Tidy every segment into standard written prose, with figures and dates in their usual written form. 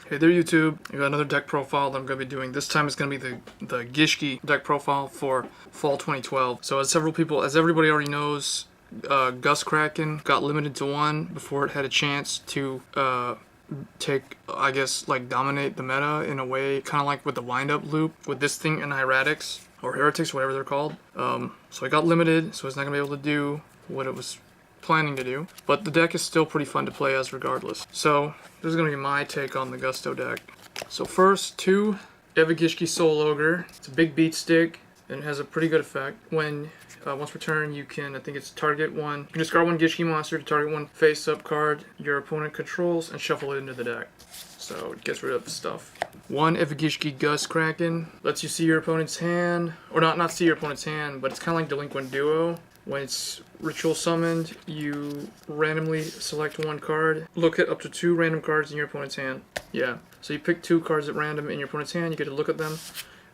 Hey there YouTube, I got another deck profile that I'm going to be doing. This time it's going to be the Gishki deck profile for fall 2012. So as everybody already knows, Gustkraken got limited to 1 before it had a chance to dominate the meta in a way, kind of like with the wind-up loop with this thing and Hieratics, or Heretics, whatever they're called. So it got limited, so it's not going to be able to do what it was planning to do, but the deck is still pretty fun to play as regardless. So this is going to be my take on the Gusto deck. So first, 2 Evigishki Soul Ogre. It's a big beat stick and it has a pretty good effect. When once per turn, you can, I think it's target 1. You can discard 1 Gishki monster to target 1 face-up card your opponent controls and shuffle it into the deck. So it gets rid of stuff. 1 Evigishki Gustkraken lets you see your opponent's hand, or not see your opponent's hand, but it's kind of like Delinquent Duo. When it's ritual summoned, you randomly select 1 card. Look at up to 2 random cards in your opponent's hand. Yeah. So you pick 2 cards at random in your opponent's hand, you get to look at them,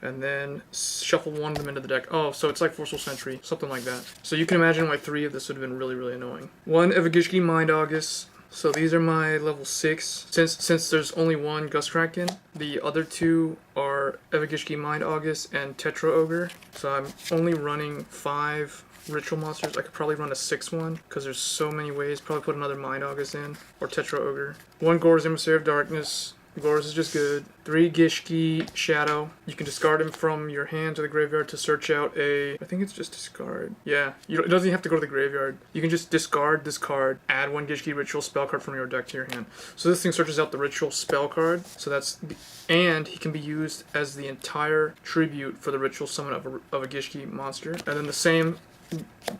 and then shuffle 1 of them into the deck. Oh, so it's like Forceful Sentry, something like that. So you can imagine why 3 of this would have been really, really annoying. 1 Evigishki Mind Augus. So these are my level 6. Since there's only 1 Gustkraken, the other 2 are Evigishki Mind Augus and Tetra Ogre. So I'm only running 5 ritual monsters. I could probably run a 6th one because there's so many ways. Probably put another Mind Augus in, or Tetra Ogre. 1 Gorz Emissary of Darkness. Gorz is just good. 3 Gishki Shadow. You can discard him from your hand to the graveyard to search out a... I think it's just discard. Yeah, it doesn't even have to go to the graveyard. You can just discard this card, add 1 Gishki Ritual spell card from your deck to your hand. So this thing searches out the Ritual spell card. So that's... And he can be used as the entire tribute for the Ritual summon of a Gishki monster. And then the same...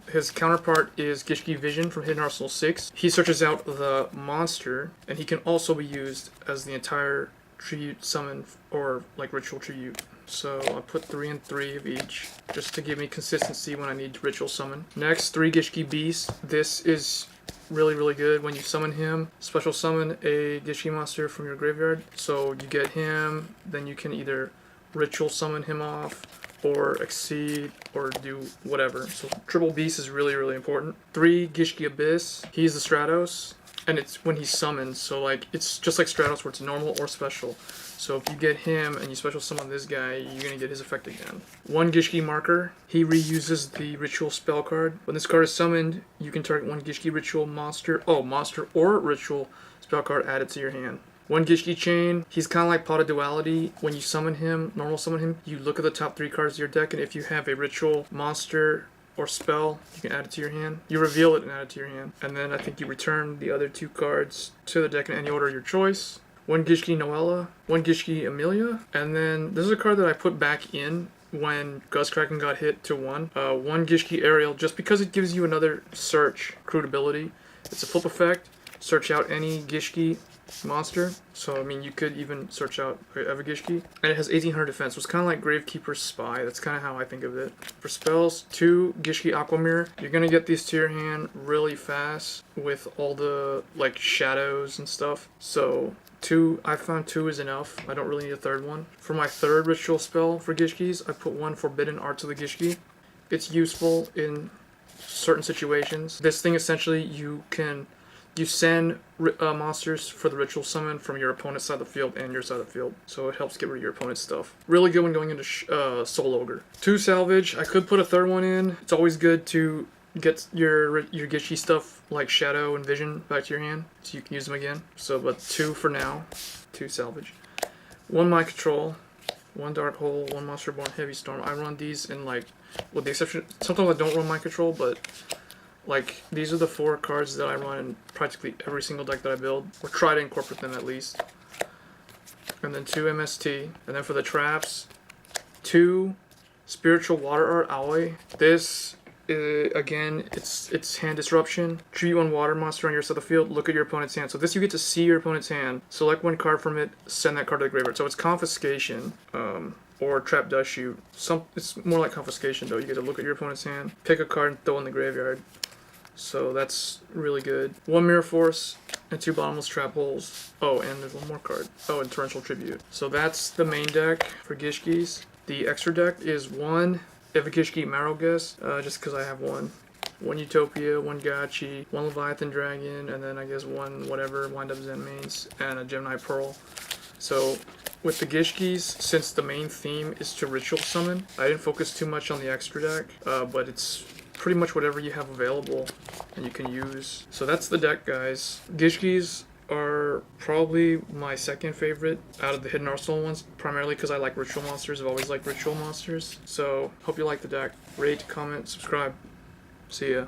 His counterpart is Gishki Vision from Hidden Arsenal 6. He searches out the monster, and he can also be used as the entire tribute summon, or like ritual tribute. So I put 3 and 3 of each, just to give me consistency when I need to ritual summon. Next, 3 Gishki Beast. This is really, really good. When you summon him, special summon a Gishki monster from your graveyard. So you get him, then you can either ritual summon him off, or exceed, or do whatever. So triple beast is really, really important. 3 Gishki Abyss. He's the Stratos, and it's when he's summoned. So like it's just like Stratos, where it's normal or special. So if you get him and you special summon this guy, you're gonna get his effect again. 1 Gishki Marker. He reuses the ritual spell card. When this card is summoned, you can target 1 Gishki ritual monster. Oh, monster or ritual spell card added to your hand. 1 Gishki Chain. He's kind of like Pot of Duality. When you summon him, normal summon him, you look at the top 3 cards of your deck, and if you have a ritual monster or spell, you can add it to your hand. You reveal it and add it to your hand. And then I think you return the other 2 cards to the deck in any order of your choice. 1 Gishki Noellia, 1 Gishki Emilia, and then this is a card that I put back in when Gustkraken got hit to 1. 1 Gishki Ariel, just because it gives you another search crude ability. It's a flip effect. Search out any Gishki monster. So I mean, you could even search out Evigishki, and it has 1800 defense, so it's kind of like Gravekeeper's Spy. That's kind of how I think of it. For spells, 2 Gishki Aquamirror. You're gonna get these to your hand really fast with all the like shadows and stuff. So 2, I found 2 is enough. I don't really need a 3rd one. For my 3rd ritual spell for Gishkis, I put 1 Forbidden Arts of the Gishki. It's useful in certain situations. This thing essentially, you send monsters for the ritual summon from your opponent's side of the field and your side of the field. So it helps get rid of your opponent's stuff. Really good when going into Soul Ogre. 2 Salvage. I could put a 3rd one in. It's always good to get your Gishki stuff like Shadow and Vision back to your hand, so you can use them again. So, but 2 for now. 2 Salvage. 1 Mind Control. 1 Dark Hole. 1 Monster Reborn Heavy Storm. I run these in like, with the exception, sometimes I don't run Mind Control, but like, these are the 4 cards that I run in practically every single deck that I build, or try to incorporate them at least. And then 2 MST. And then for the traps, 2 Spiritual Water Art Alloy. This, again, it's hand disruption. Treat 1 water monster on your side of the field, look at your opponent's hand. So this, you get to see your opponent's hand, select 1 card from it, send that card to the graveyard. So it's confiscation. Or Trap Dust Shoot. It's more like confiscation though. You get to look at your opponent's hand, pick a card, and throw it in the graveyard. So that's really good. 1 Mirror Force and 2 Bottomless Trap Holes. Oh, and there's 1 more card. Oh, and Torrential Tribute. So that's the main deck for Gishkis. The extra deck is 1 Evigishki Merrowgeist, just because I have 1. 1 Utopia, 1 Gachi, 1 Leviathan Dragon, and then I guess 1 whatever wind-up Zen mains, and a Gemini Pearl. So with the Gishkis, since the main theme is to ritual summon, I didn't focus too much on the extra deck, but it's pretty much whatever you have available and you can use. So that's the deck, guys. Gishkis are probably my second favorite out of the Hidden Arsenal ones, primarily because I like ritual monsters. I've always liked ritual monsters. So hope you like the deck. Rate, comment, subscribe. See ya.